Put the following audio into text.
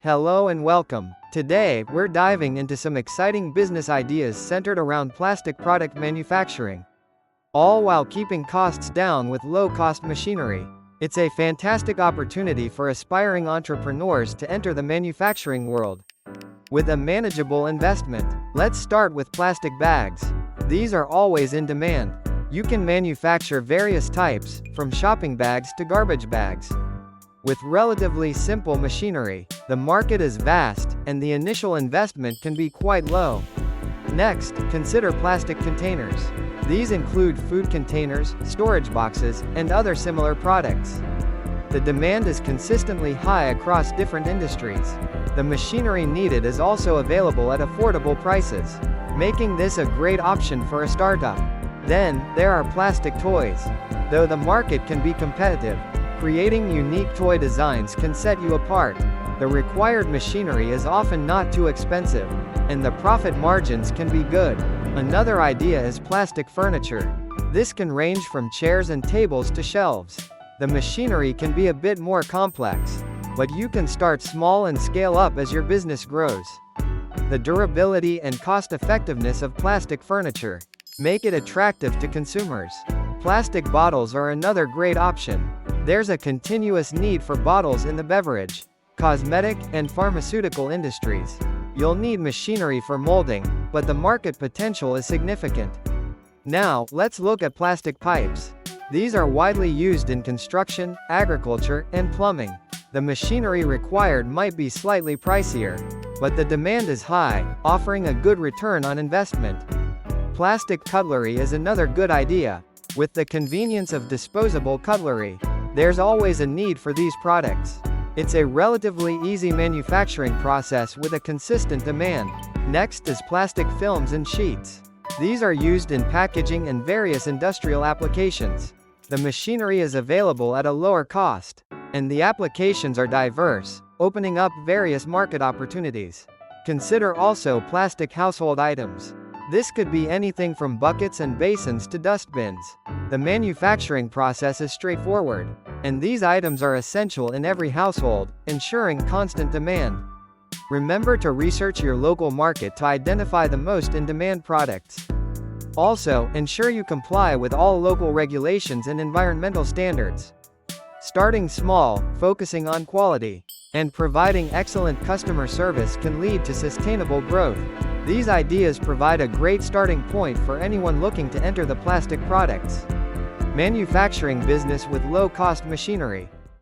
Hello and welcome. Today, we're diving into some exciting business ideas centered around plastic product manufacturing, all while keeping costs down with low-cost machinery. It's a fantastic opportunity for aspiring entrepreneurs to enter the manufacturing world with a manageable investment. Let's start with plastic bags. These are always in demand. You can manufacture various types, from shopping bags to garbage bags. With relatively simple machinery, the market is vast, and the initial investment can be quite low. Next, consider plastic containers. These include food containers, storage boxes, and other similar products. The demand is consistently high across different industries. The machinery needed is also available at affordable prices, making this a great option for a startup. Then, there are plastic toys. Though the market can be competitive, creating unique toy designs can set you apart. The required machinery is often not too expensive, and the profit margins can be good. Another idea is plastic furniture. This can range from chairs and tables to shelves. The machinery can be a bit more complex, but you can start small and scale up as your business grows. The durability and cost-effectiveness of plastic furniture make it attractive to consumers. Plastic bottles are another great option. There's a continuous need for bottles in the beverage, cosmetic, and pharmaceutical industries. You'll need machinery for molding, but the market potential is significant. Now, let's look at plastic pipes. These are widely used in construction, agriculture, and plumbing. The machinery required might be slightly pricier, but the demand is high, offering a good return on investment. Plastic cutlery is another good idea. With the convenience of disposable cutlery, there's always a need for these products. It's a relatively easy manufacturing process with a consistent demand. Next is plastic films and sheets. These are used in packaging and various industrial applications. The machinery is available at a lower cost, and the applications are diverse, opening up various market opportunities. Consider also plastic household items. This could be anything from buckets and basins to dustbins. The manufacturing process is straightforward, and these items are essential in every household, ensuring constant demand. Remember to research your local market to identify the most in-demand products. Also, ensure you comply with all local regulations and environmental standards. Starting small, focusing on quality, and providing excellent customer service can lead to sustainable growth. These ideas provide a great starting point for anyone looking to enter the plastic products manufacturing business with low-cost machinery.